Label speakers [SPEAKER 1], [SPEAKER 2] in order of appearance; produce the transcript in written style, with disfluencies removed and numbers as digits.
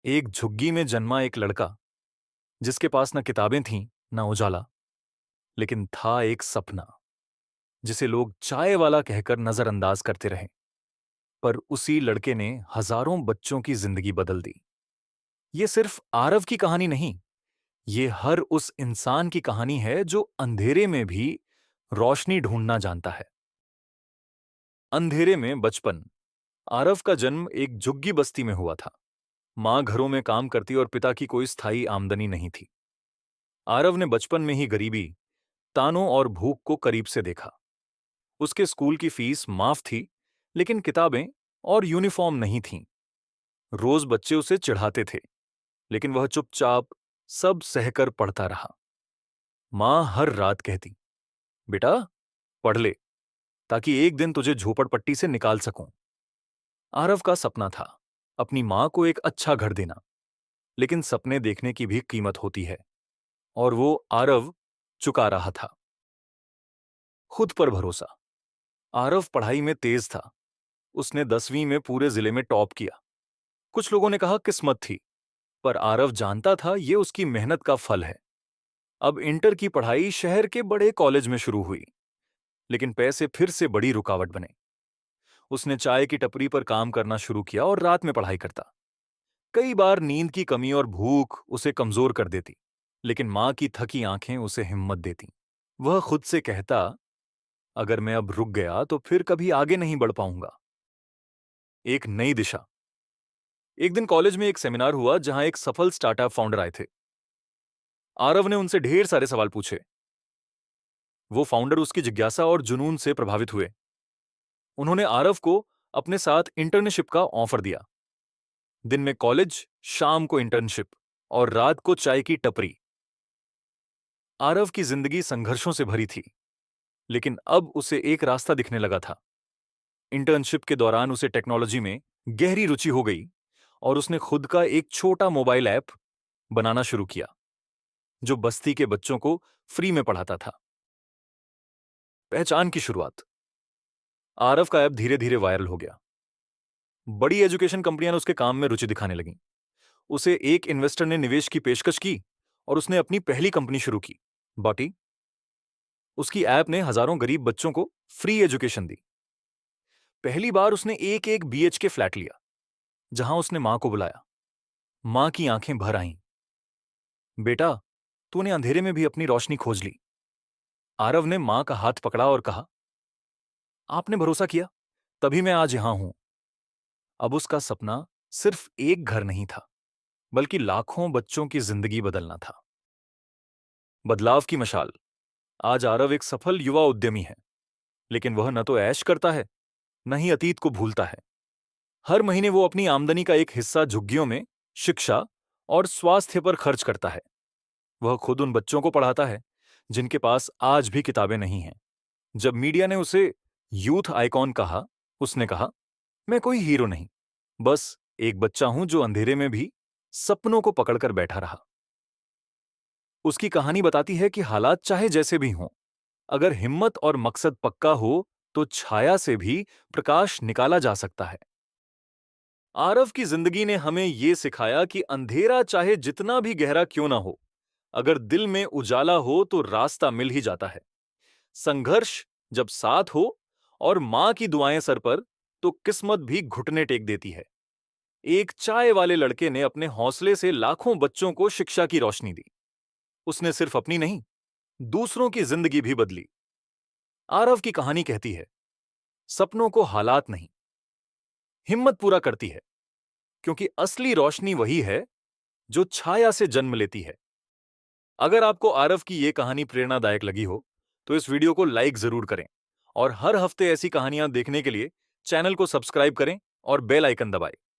[SPEAKER 1] एक झुग्गी में जन्मा एक लड़का जिसके पास न किताबें थीं न उजाला, लेकिन था एक सपना जिसे लोग चाय वाला कहकर नजरअंदाज करते रहे। पर उसी लड़के ने हजारों बच्चों की जिंदगी बदल दी। ये सिर्फ आरव की कहानी नहीं, ये हर उस इंसान की कहानी है जो अंधेरे में भी रोशनी ढूंढना जानता है। अंधेरे में बचपन। आरव का जन्म एक झुग्गी बस्ती में हुआ था। मां घरों में काम करती और पिता की कोई स्थायी आमदनी नहीं थी। आरव ने बचपन में ही गरीबी, तानों और भूख को करीब से देखा। उसके स्कूल की फीस माफ थी, लेकिन किताबें और यूनिफॉर्म नहीं थीं। रोज बच्चे उसे चिढ़ाते थे, लेकिन वह चुपचाप सब सहकर पढ़ता रहा। मां हर रात कहती, बेटा पढ़ ले, ताकि एक दिन तुझे झोपड़पट्टी से निकाल सकूं। आरव का सपना था अपनी मां को एक अच्छा घर देना, लेकिन सपने देखने की भी कीमत होती है, और वो आरव चुका रहा था। खुद पर भरोसा। आरव पढ़ाई में तेज था। उसने 10वीं में पूरे जिले में टॉप किया। कुछ लोगों ने कहा किस्मत थी, पर आरव जानता था ये उसकी मेहनत का फल है। अब इंटर की पढ़ाई शहर के बड़े कॉलेज में शुरू हुई, लेकिन पैसे फिर से बड़ी रुकावट बने। उसने चाय की टपरी पर काम करना शुरू किया और रात में पढ़ाई करता। कई बार नींद की कमी और भूख उसे कमजोर कर देती, लेकिन मां की थकी आंखें उसे हिम्मत देती। वह खुद से कहता, अगर मैं अब रुक गया तो फिर कभी आगे नहीं बढ़ पाऊंगा। एक नई दिशा। एक दिन कॉलेज में एक सेमिनार हुआ जहां एक सफल स्टार्टअप फाउंडर आए थे। आरव ने उनसे ढेर सारे सवाल पूछे। वो फाउंडर उसकी जिज्ञासा और जुनून से प्रभावित हुए। उन्होंने आरव को अपने साथ इंटर्नशिप का ऑफर दिया। दिन में कॉलेज, शाम को इंटर्नशिप और रात को चाय की टपरी। आरव की जिंदगी संघर्षों से भरी थी, लेकिन अब उसे एक रास्ता दिखने लगा था। इंटर्नशिप के दौरान उसे टेक्नोलॉजी में गहरी रुचि हो गई और उसने खुद का एक छोटा मोबाइल ऐप बनाना शुरू किया, जो बस्ती के बच्चों को फ्री में पढ़ाता था। पहचान की शुरुआत। आरव का ऐप धीरे धीरे वायरल हो गया। बड़ी एजुकेशन कंपनियां ने उसके काम में रुचि दिखाने लगीं। उसे एक इन्वेस्टर ने निवेश की पेशकश की और उसने अपनी पहली कंपनी शुरू की, बॉटी। उसकी ऐप ने हजारों गरीब बच्चों को फ्री एजुकेशन दी। पहली बार उसने एक एक बीएचके फ्लैट लिया। जहां उसने मां को बुलाया, मां की आंखें भर आईं। बेटा, तूने अंधेरे में भी अपनी रोशनी खोज ली। आरव ने मां का हाथ पकड़ा और कहा, आपने भरोसा किया, तभी मैं आज यहां हूं। अब उसका सपना सिर्फ एक घर नहीं था, बल्कि लाखों बच्चों की जिंदगी बदलना था। बदलाव की मशाल। आज आरव एक सफल युवा उद्यमी है, लेकिन वह न तो ऐश करता है, न ही अतीत को भूलता है। हर महीने वो अपनी आमदनी का एक हिस्सा झुग्गियों में शिक्षा और स्वास्थ्य पर खर्च करता है। वह खुद उन बच्चों को पढ़ाता है जिनके पास आज भी किताबें नहीं हैं। जब मीडिया ने उसे यूथ आइकॉन कहा, उसने कहा, मैं कोई हीरो नहीं, बस एक बच्चा हूं जो अंधेरे में भी सपनों को पकड़कर बैठा रहा। उसकी कहानी बताती है कि हालात चाहे जैसे भी हों, अगर हिम्मत और मकसद पक्का हो तो छाया से भी प्रकाश निकाला जा सकता है। आरव की जिंदगी ने हमें यह सिखाया कि अंधेरा चाहे जितना भी गहरा क्यों ना हो, अगर दिल में उजाला हो तो रास्ता मिल ही जाता है। संघर्ष जब साथ हो और मां की दुआएं सर पर, तो किस्मत भी घुटने टेक देती है। एक चाय वाले लड़के ने अपने हौसले से लाखों बच्चों को शिक्षा की रोशनी दी। उसने सिर्फ अपनी नहीं, दूसरों की जिंदगी भी बदली। आरव की कहानी कहती है, सपनों को हालात नहीं, हिम्मत पूरा करती है, क्योंकि असली रोशनी वही है जो छाया से जन्म लेती है। अगर आपको आरव की यह कहानी प्रेरणादायक लगी हो, तो इस वीडियो को लाइक जरूर करें और हर हफ्ते ऐसी कहानियां देखने के लिए चैनल को सब्सक्राइब करें और बेल आइकन दबाएं।